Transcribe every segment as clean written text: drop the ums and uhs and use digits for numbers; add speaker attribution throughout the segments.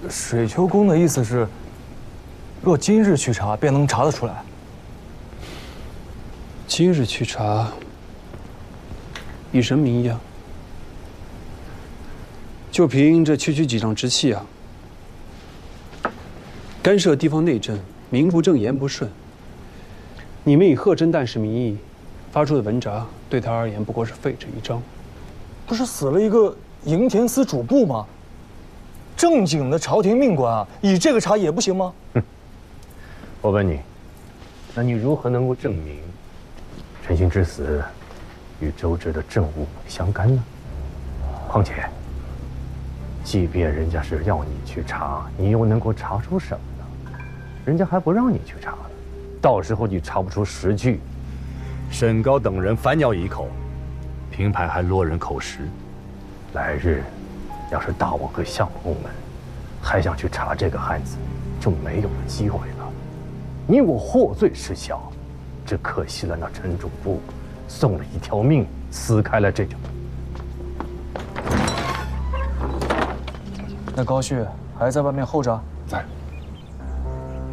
Speaker 1: 水丘公的意思是，若今日去查，便能查得出来。
Speaker 2: 今日去查，以神名义啊。就凭这区区几张直气啊，干涉地方内政，名不正言不顺。你们以贺真大使名义发出的文札，对他而言不过是废纸一张。
Speaker 1: 不是死了一个营田司主簿吗？正经的朝廷命官啊，以这个查也不行吗？
Speaker 3: 我问你，那你如何能够证明陈兴之死与周至的政务相干呢？况且，即便人家是要你去查，你又能够查出什么呢？人家还不让你去查呢，到时候你查不出实据，沈高等人反咬一口，平派还落人口实。来日，要是大王和相公们还想去查这个汉子，就没有了机会了。你我获罪事小，只可惜了那陈主簿送了一条命，撕开了这条。
Speaker 1: 那高旭还在外面候着？
Speaker 4: 在。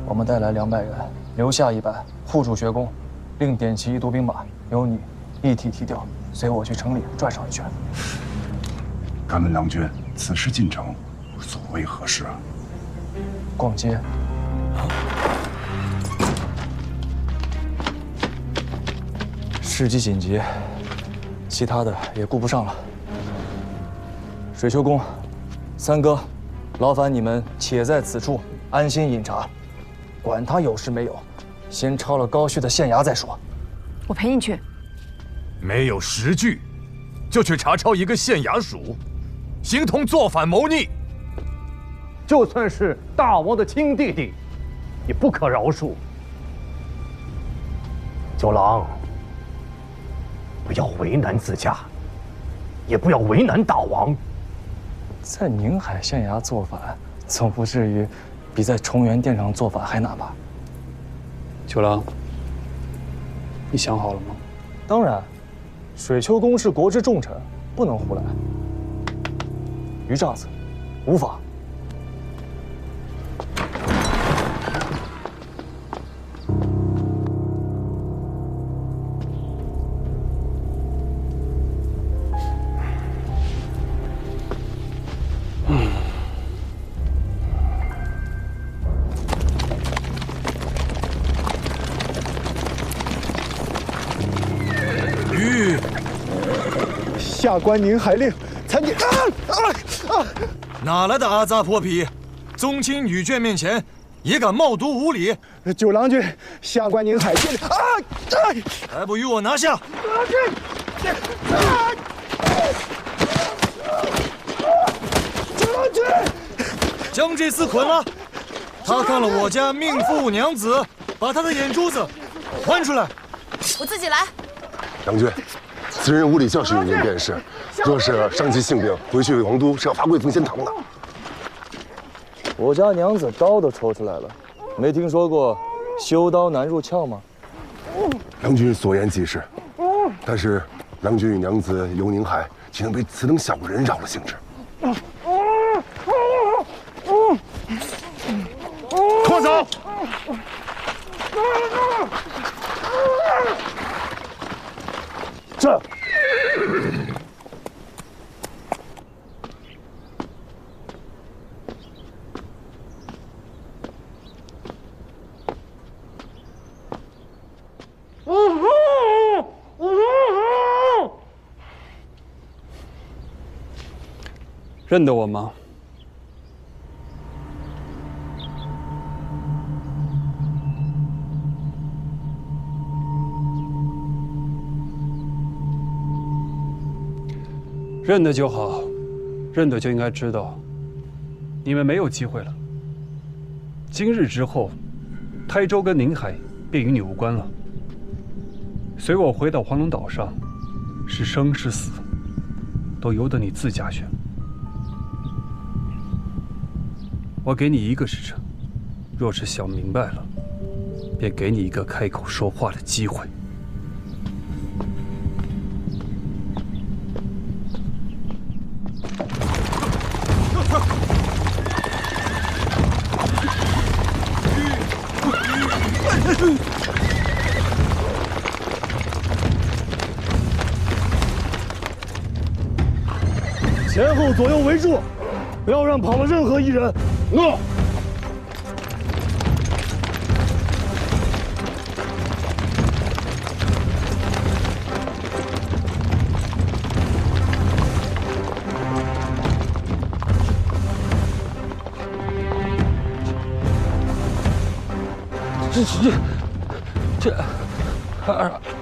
Speaker 1: 我们带来200人，留下100，护住学宫，另点齐1都兵马，由你一提提调，随我去城里转上一圈。
Speaker 4: 敢问郎君，此时进城，所谓何事啊？
Speaker 1: 逛街。事机紧急，其他的也顾不上了。水丘公、三哥，劳烦你们且在此处安心饮茶，管他有事没有，先抄了高旭的县衙再说。
Speaker 5: 我陪你去。
Speaker 6: 没有实据，就去查抄一个县衙署，形同作反谋逆。
Speaker 3: 就算是大王的亲弟弟，也不可饶恕。九郎，不要为难自家，也不要为难大王。
Speaker 1: 在宁海县衙做反，总不至于比在崇元殿上做反还难吧？
Speaker 2: 九郎，你想好了吗？
Speaker 1: 当然，水丘公是国之重臣，不能胡来。于炸子，无法。
Speaker 7: 下官宁海令参见。
Speaker 6: 哪来的阿扎泼皮？宗亲女眷面前也敢冒渎无礼？
Speaker 7: 九郎君，下官宁海令
Speaker 6: 还不与我拿下！
Speaker 7: 九郎君，
Speaker 6: 将这厮捆了。他看了我家命妇娘子，把他的眼珠子还出来。
Speaker 5: 我自己来。
Speaker 8: 郎君，此人无礼教训您便是，若是伤及性命，回去王都是要罚贵奉仙堂的。
Speaker 1: 我家娘子刀都抽出来了，没听说过修刀难入鞘吗？
Speaker 8: 郎君所言极是，但是郎君与娘子游宁海，岂能被此等小人扰了兴致？
Speaker 6: 快走！
Speaker 8: 这。
Speaker 2: 认得我吗？认得就好，认得就应该知道，你们没有机会了。今日之后，台州跟宁海便与你无关了。随我回到黄龙岛上，是生是死，都由得你自家选。我给你1个时辰，若是想明白了，便给你一个开口说话的机会。
Speaker 6: 左右围住，不要让跑了任何一人。
Speaker 3: 诺。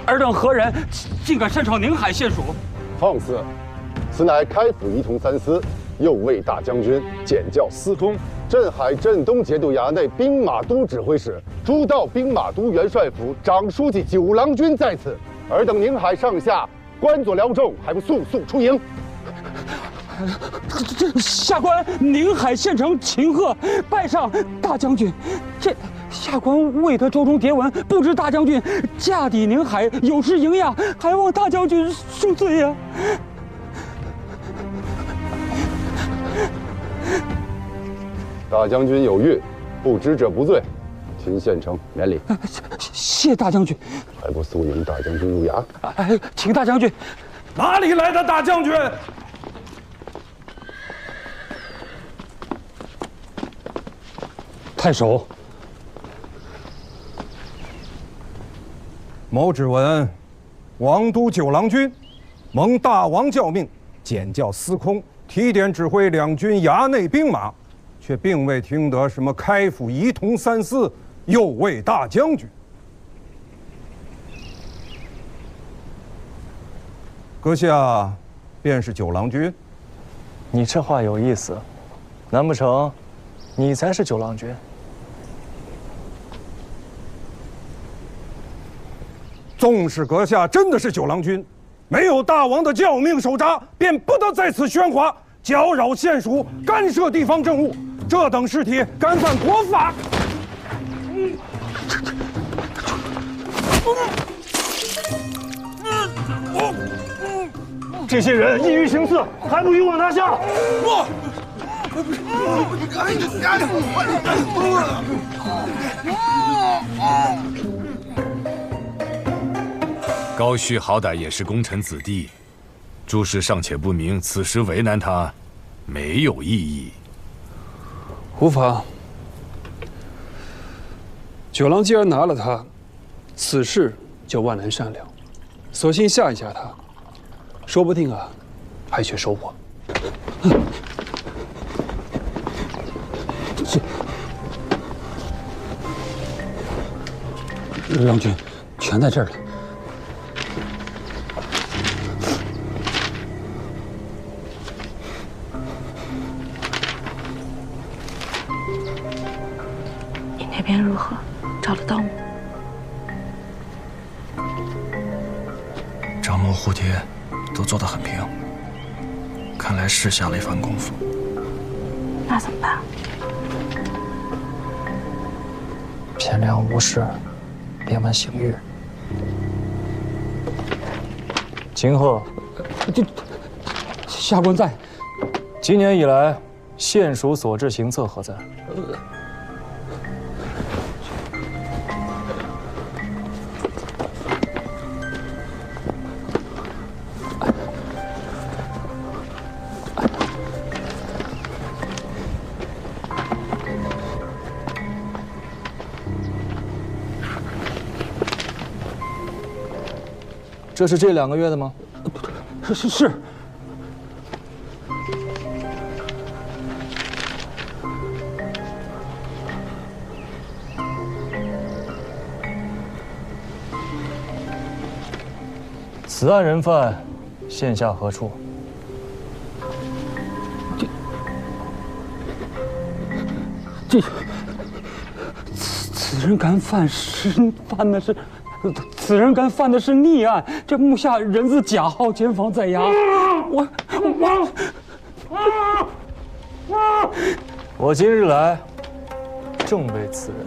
Speaker 2: 尔等何人，竟敢擅闯宁海县署？
Speaker 9: 放肆！此乃开府仪同三司右卫大将军检校司空、镇海镇东节度衙内兵马都指挥使、诸道兵马都元帅府长书记九郎君在此。尔等宁海上下官佐辽众，还不速速出营？
Speaker 2: 下官宁海县城秦贺拜上大将军。下官未得州中牒文，不知大将军驾抵宁海，有失营养，还望大将军恕罪呀。
Speaker 9: 大将军有孕，不知者不罪。秦县城免礼。
Speaker 2: 谢大将军。
Speaker 9: 还不速迎大将军入衙？
Speaker 2: 请大将军。
Speaker 10: 哪里来的大将军？
Speaker 2: 太守。
Speaker 10: 某只闻王都九郎君蒙大王教命，检校司空，提点指挥两军衙内兵马，却并未听得什么开府仪同三司、右卫大将军。阁下便是九郎君？
Speaker 1: 你这话有意思，难不成你才是九郎君？
Speaker 10: 纵使阁下真的是九郎君，没有大王的教命手札，便不得在此喧哗，搅扰县署，干涉地方政务，这等事体干犯国法。
Speaker 6: 这些人异于行刺，还不与我拿下！
Speaker 8: 不。
Speaker 11: 高旭好歹也是功臣子弟，诸事尚且不明，此时为难他，没有意义。
Speaker 2: 无妨。九郎既然拿了他，此事就万难善了。索性吓一吓他，说不定啊，还缺收获。梁军，全在这儿了。
Speaker 5: 你那边如何？找得到吗？
Speaker 1: 张某、蝴蝶都做得很平，看来是下了一番功夫。
Speaker 5: 那怎么办？
Speaker 1: 天亮无事，便问邢玉。秦贺，
Speaker 2: 下官在。
Speaker 1: 今年以来，县署所至行策何在？这是这2个月的吗？
Speaker 2: 是。
Speaker 1: 此案人犯现下何处？
Speaker 2: 此人敢犯此人敢犯的是逆案，这目下人字假号监防在押。
Speaker 1: 我今日来，正为此人。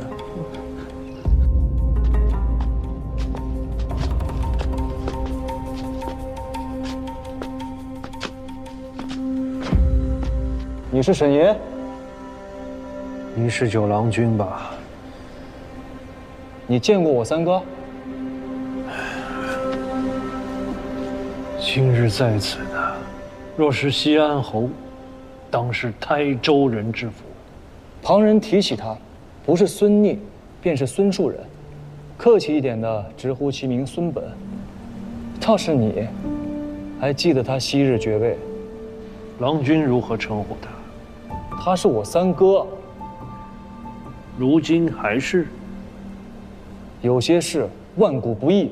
Speaker 1: 你是沈爷？
Speaker 12: 你是九郎君吧？
Speaker 1: 你见过我三哥？
Speaker 12: 今日在此的，若是西安侯，当是台州人之福。
Speaker 1: 旁人提起他，不是孙逆，便是孙树人，客气一点的直呼其名孙本。倒是你，还记得他昔日爵位？
Speaker 12: 郎君如何称呼他？
Speaker 1: 他是我三哥。
Speaker 12: 如今还是？
Speaker 1: 有些事万古不易。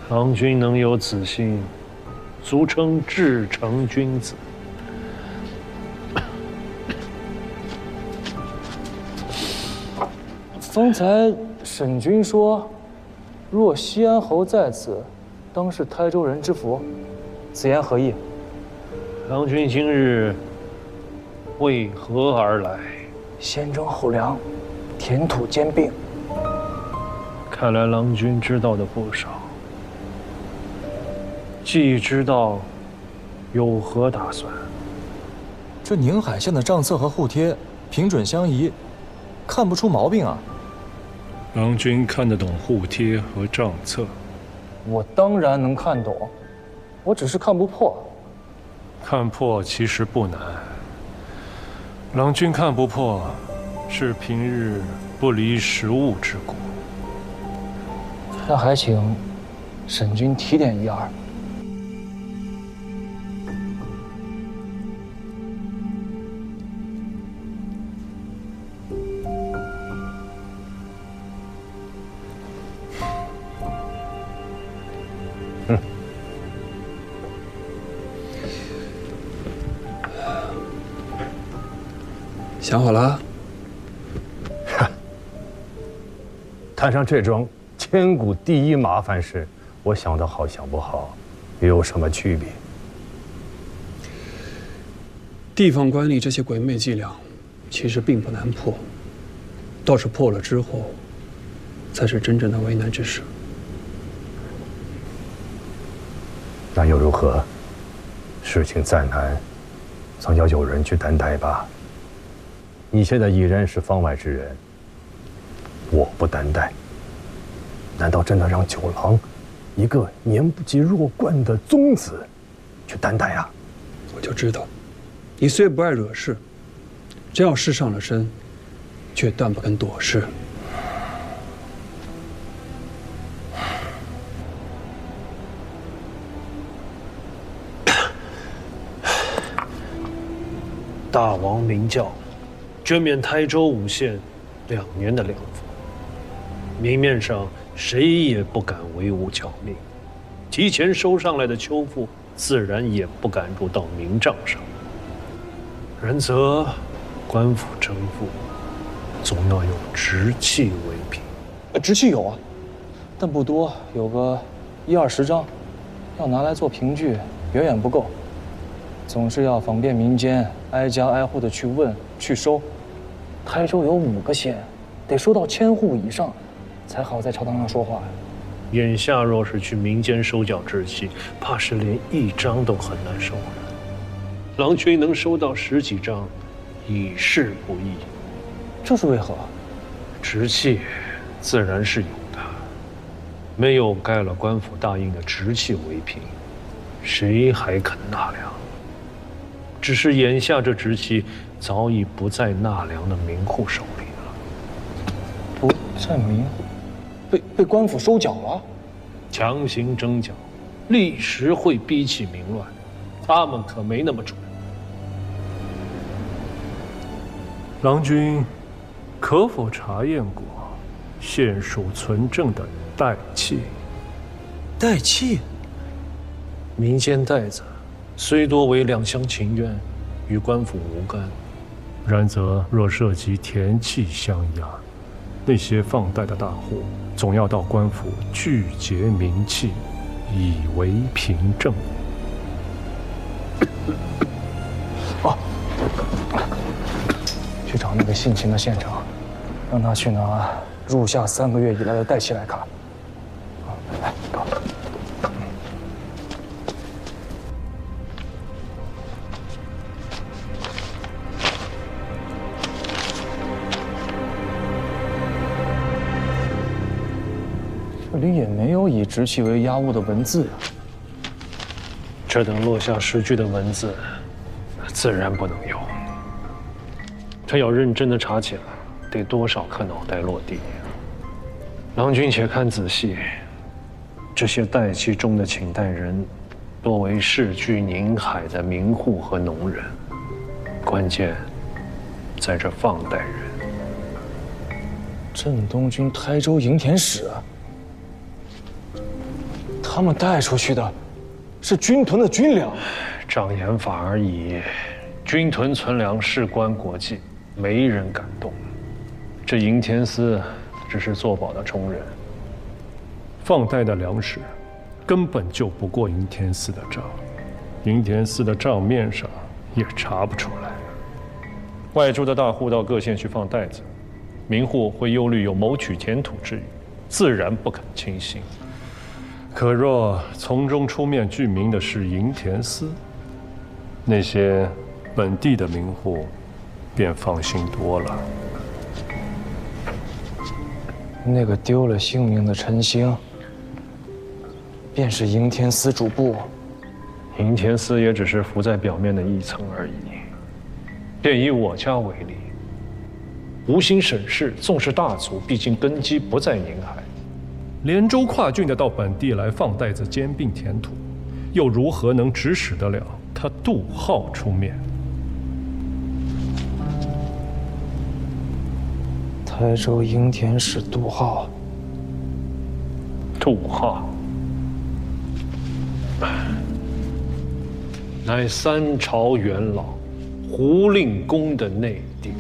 Speaker 12: 郎君能有此心，足称至诚君子。
Speaker 1: 方才沈君说，若西安侯在此，当是台州人之福，此言何意？
Speaker 12: 郎君今日为何而来？
Speaker 1: 先征后粮，填土兼并。
Speaker 12: 看来郎君知道的不少。既知道，有何打算？
Speaker 1: 这宁海县的账册和户贴平准相宜，看不出毛病啊。
Speaker 12: 郎君看得懂户贴和账册？
Speaker 1: 我当然能看懂，我只是看不破。
Speaker 12: 看破其实不难。郎君看不破，是平日不离时务之故。
Speaker 1: 那还请沈君提点一二。
Speaker 2: 想好了？
Speaker 3: 摊上这桩千古第一麻烦事，我想得好想不好，又有什么区别？
Speaker 2: 地方官吏这些鬼魅伎俩，其实并不难破，倒是破了之后，才是真正的为难之事。
Speaker 3: 那又如何？事情再难，总要有人去担待吧。你现在已然是方外之人，我不担待，难道真的让九郎，一个年不及弱冠的宗子，去担待啊？
Speaker 2: 我就知道，你虽不爱惹事，只要事上了身，却断不肯躲事。
Speaker 12: 大王明教，捐免台州5县2年的粮赋，明面上谁也不敢违误教命，提前收上来的秋赋，自然也不敢入到明账上。然则，官府征赋，总要有直契为凭。
Speaker 1: 直契有啊，但不多，有个10-20张，要拿来做凭据，远远不够。总是要访遍民间，挨家挨户的去问去收。台州有5个县，得收到1000户以上，才好在朝堂上说话呀。
Speaker 12: 眼下若是去民间收缴直契，怕是连1张都很难收了。郎君能收到10几张，已是不易。
Speaker 1: 这是为何？
Speaker 12: 直契自然是有的，没有盖了官府大印的直契为凭，谁还肯纳粮？只是眼下这直契早已不在纳粮的民户手里了。
Speaker 1: 不在民户，被官府收缴了？
Speaker 12: 强行征缴，立时会逼起民乱，他们可没那么蠢。郎君，可否查验过县属存证的代契？
Speaker 1: 代契？
Speaker 12: 民间袋子虽多为两厢情愿，与官府无干。然则若涉及田契相押，那些放贷的大户总要到官府具结明契，以为凭证。
Speaker 1: 去找那个姓秦的县长，让他去拿入夏3个月以来的代契来看。来，走。这里也没有以直契为押物的文字呀。
Speaker 12: 这等落下诗句的文字，自然不能有。这要认真的查起来，得多少颗脑袋落地？郎君且看仔细，这些代期中的请代人，多为世居宁海的名户和农人，关键在这放代人。
Speaker 1: 镇东军台州营田使，他们带出去的是军屯的军粮，
Speaker 12: 障眼法而已。军屯存粮事关国际，没人敢动。这营田司只是做保的充人，
Speaker 13: 放贷的粮食根本就不过营田司的账，营田司的账面上也查不出来。外州的大户到各县去放袋子，民户会忧虑有谋取田土之虞，自然不肯轻信。可若从中出面拒民的是营田司，那些本地的民户便放心多了。
Speaker 1: 那个丢了性命的陈兴，便是营田司主簿。
Speaker 12: 营田司也只是浮在表面的一层而已。便以我家为例，无心审视，纵是大族，毕竟根基不在宁海。
Speaker 13: 连州跨郡的到本地来放袋子兼并田土，又如何能指使得了他杜浩出面？
Speaker 1: 台州营田使杜浩。
Speaker 12: 杜浩乃三朝元老胡令公的内弟。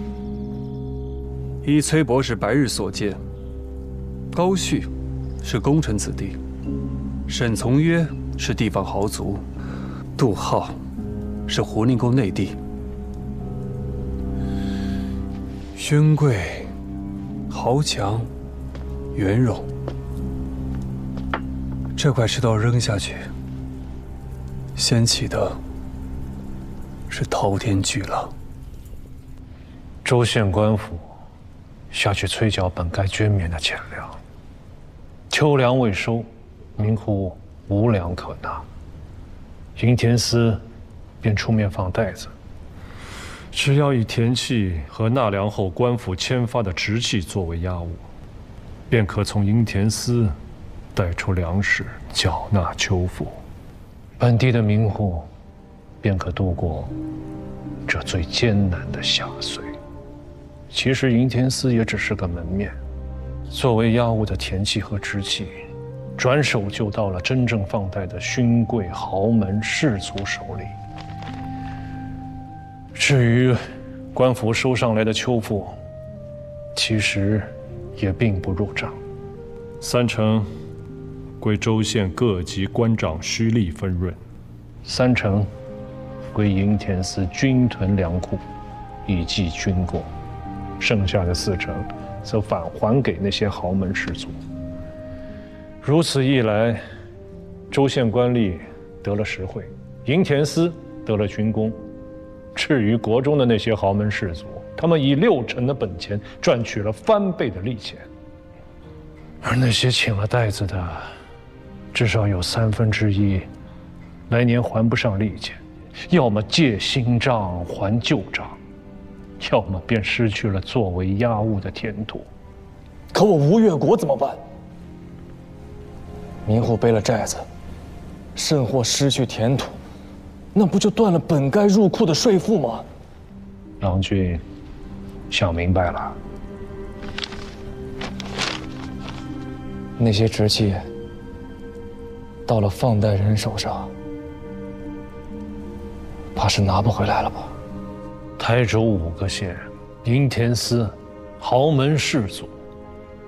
Speaker 2: 依崔博士白日所见，高旭是功臣子弟，沈从约是地方豪族，杜浩是胡令公内弟。宣贵、豪强、袁荣，这块石头扔下去，掀起的是滔天巨浪。
Speaker 12: 州县官府下去催缴本该捐免的钱粮，秋粮未收，民户无粮可纳，营田司便出面放袋子。
Speaker 13: 只要以田契和纳粮后官府签发的直契作为押物，便可从营田司带出粮食缴纳秋赋，
Speaker 12: 本地的民户便可度过这最艰难的夏岁。其实营田司也只是个门面，作为押物的田契和直契，转手就到了真正放贷的勋贵豪门士族手里。至于官府收上来的秋赋，其实也并不入账
Speaker 13: ，3成归州县各级官长虚吏分润
Speaker 12: ，3成归营田司军屯粮库以济军过，剩下的4成则返还给那些豪门士族。如此一来，州县官吏得了实惠，营田司得了军功。至于国中的那些豪门士族，他们以6成的本钱赚取了翻倍的利钱，而那些请了袋子的，至少有1/3来年还不上利钱，要么借新账还旧账，要么便失去了作为押物的田土。
Speaker 1: 可我吴越国怎么办？民户背了债子，甚或失去田土，那不就断了本该入库的税赋吗？
Speaker 12: 郎君想明白了。
Speaker 1: 那些直契到了放贷人手上，怕是拿不回来了吧？
Speaker 12: 台州5个县，营田司、豪门士族，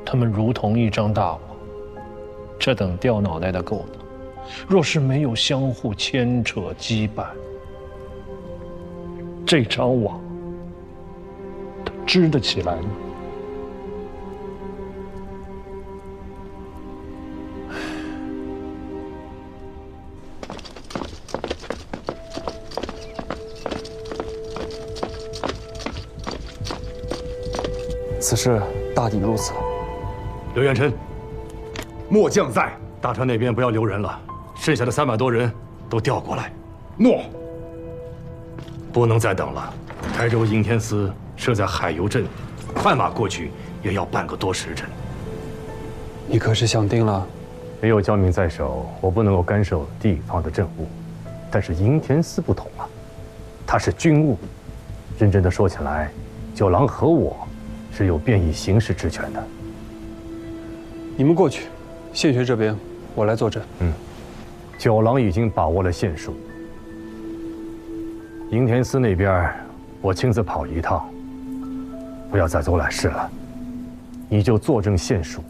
Speaker 12: 他们如同一张大网，这等掉脑袋的勾当，若是没有相互牵扯羁绊，这张网它织得起来吗？
Speaker 1: 此事大抵如此。
Speaker 11: 刘元琛，末将在，大川那边不要留人了，剩下的300多人都调过来。
Speaker 8: 诺。
Speaker 11: 不能再等了。台州应天司设在海油镇，快马过去也要半个多时辰。
Speaker 2: 你可是想定了？
Speaker 3: 没有教民在手，我不能够干涉地方的政务。但是应天司不同啊，他是军务。认真的说起来，九郎和我是有便衣行事之权的。
Speaker 2: 你们过去，谢学这边我来坐镇。
Speaker 3: 九郎已经把握了线数。应天司那边，我亲自跑一趟，不要再走揽事了，你就坐镇县署。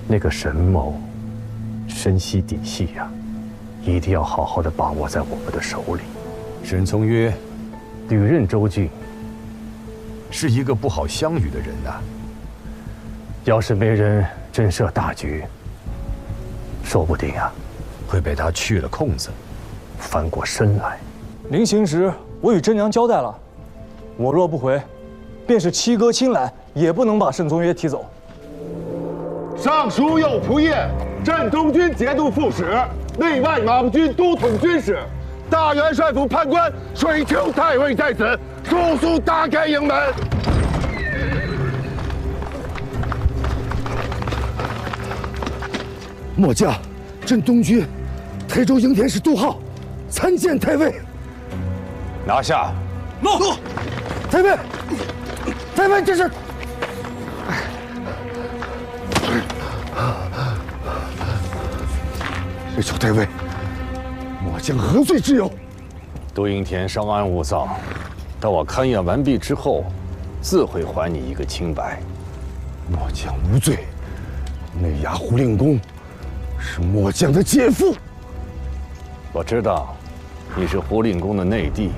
Speaker 3: 那个沈某，深悉底细呀，一定要好好的把握在我们的手里。
Speaker 11: 沈从约，
Speaker 3: 屡任州郡，
Speaker 11: 是一个不好相与的人呐。
Speaker 3: 要是没人震慑大局，说不定啊，
Speaker 11: 会被他去了空子，
Speaker 3: 翻过身来。
Speaker 1: 临行时，我与真娘交代了，我若不回，便是七哥亲来，也不能把沈从约提走。
Speaker 9: 尚书右仆射、镇东军节度副使、内外马步军都统军使、大元帅府判官水丘太尉在此，速速打开营门。
Speaker 7: 末将镇东军台州应天使杜浩参见太尉。
Speaker 11: 拿下！
Speaker 7: 诺！太尉，太尉，这是。水丘太尉，末将何罪之有？
Speaker 3: 杜应天稍安勿躁，待我勘验完毕之后，自会还你一个清白。
Speaker 7: 末将无罪，内衙胡令公是末将的姐夫。
Speaker 3: 我知道，你是胡令公的内弟，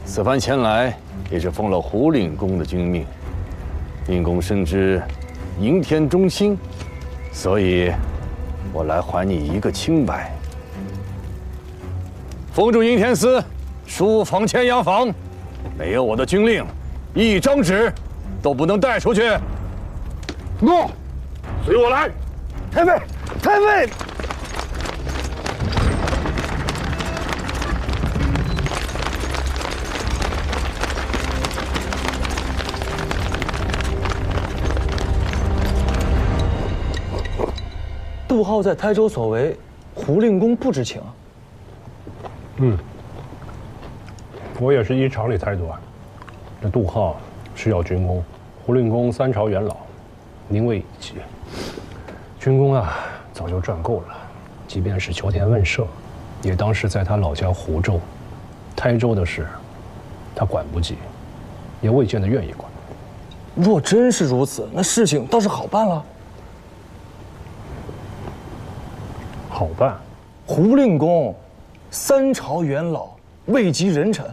Speaker 3: 此番前来也是奉了胡令公的军命。令公深知应天忠心，所以我来还你一个清白。封住应天司，书房前洋房，没有我的军令，一张纸都不能带出去。
Speaker 9: 诺，随我来。
Speaker 7: 太尉，太尉。
Speaker 1: 杜浩在台州所为，胡令公不知情。
Speaker 13: 我也是依常理裁断。这杜浩是要军功，胡令公3朝元老，名位已极，军功啊早就赚够了。即便是秋田问赦，也当是在他老家湖州，台州的事，他管不及，也未见得愿意管。
Speaker 1: 若真是如此，那事情倒是好办了。
Speaker 13: 好办。
Speaker 1: 胡令公3朝元老，位极人臣，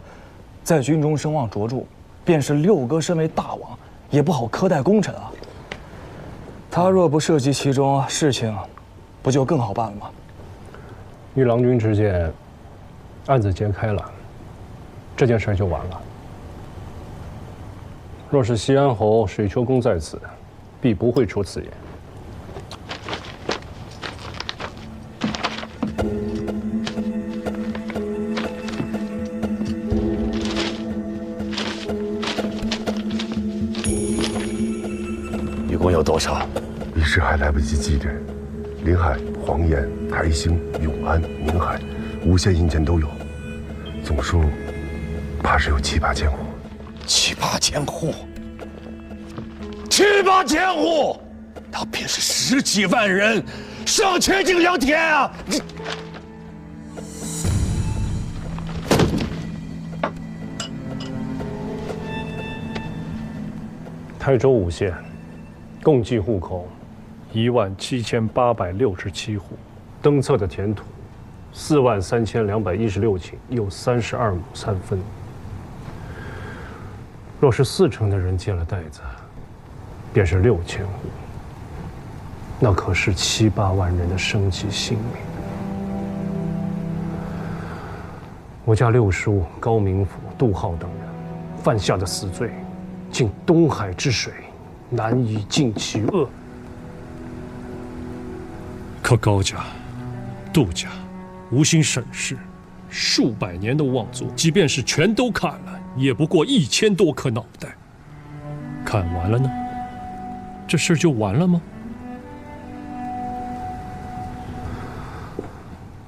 Speaker 1: 在军中声望卓著，便是六哥身为大王，也不好苛待功臣啊。他若不涉及其中，事情不就更好办了吗？
Speaker 13: 依郎君之见，案子揭开了，这件事就完了。若是西安侯水丘公在此，必不会出此言。
Speaker 3: 一共有多少？
Speaker 8: 一时还来不及记着。临海、黄岩、台兴、永安、宁海，5县印鉴都有，总数怕是有7、8千户。
Speaker 11: 7、8千户，7、8千户，那便是10几万人，上千斤良田啊！
Speaker 13: 台州5县共计户口17867户，登册的田土43216顷，又32亩3分。若是4成的人借了袋子，便是6000户，那可是7、8万人的生计性命。我家六叔高明甫、杜浩等人犯下的死罪，竟东海之水难以尽其恶。
Speaker 12: 可高家、杜家
Speaker 13: 无心审视，数百年的望族，即便是全都砍了，也不过1000多颗脑袋。砍完了呢？这事就完了吗？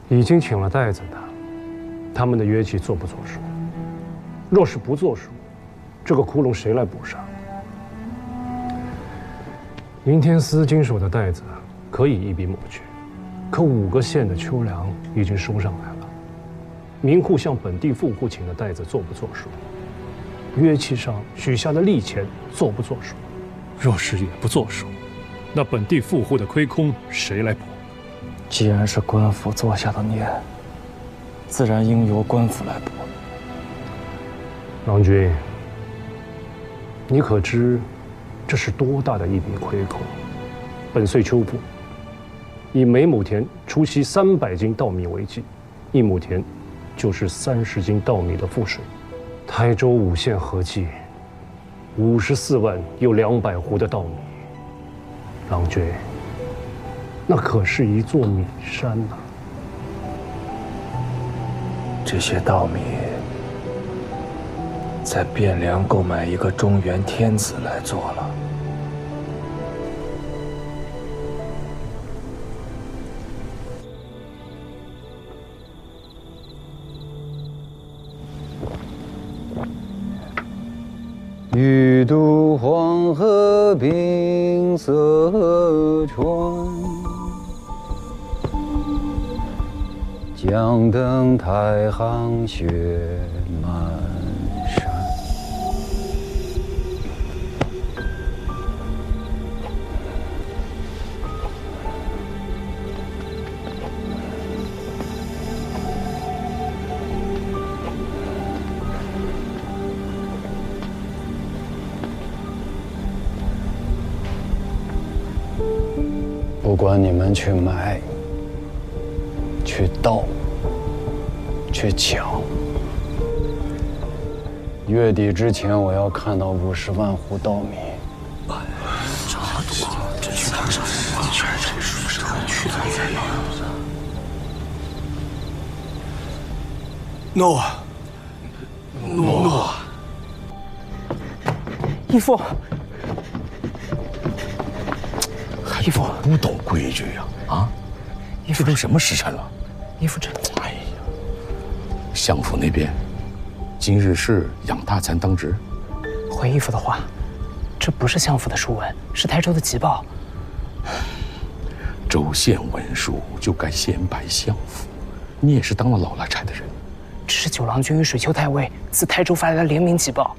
Speaker 12: 已经请了带子的，他们的约期作不作数？若是不作数，这个窟窿谁来补上？银天司经手的带子可以一笔抹去，可5个县的秋粮已经收上来了。民户向本地富户请的带子作不作数？约期上许下的利钱作不作数？
Speaker 13: 若是也不作数，那本地富户的亏空谁来补？
Speaker 1: 既然是官府做下的孽，自然应由官府来补。
Speaker 12: 郎君，你可知这是多大的一笔亏空？本岁秋赋，以每亩田除息300斤稻米为计，1亩田就是30斤稻米的赋税。台州5县合计54万又200斛的稻米，郎君，那可是一座米山呐！
Speaker 1: 这些稻米，在汴梁购买一个中原天子来做了。
Speaker 14: 欲渡黄河冰塞川，将登太行雪满山。不管你们去买、去盗、去抢，月底之前我要看到50万斛稻米。
Speaker 7: 诺，
Speaker 1: 义父，
Speaker 7: 义父不懂规矩呀！啊，这都什么时辰了？
Speaker 1: 义父这……
Speaker 7: 哎呀，相府那边今日是养大才当值。
Speaker 15: 回义父的话，这不是相府的书文，是台州的急报。
Speaker 7: 州县文书就该先拜相府，你也是当了老来差的人。
Speaker 15: 这是九郎君与水丘太尉自台州发来的联名急报，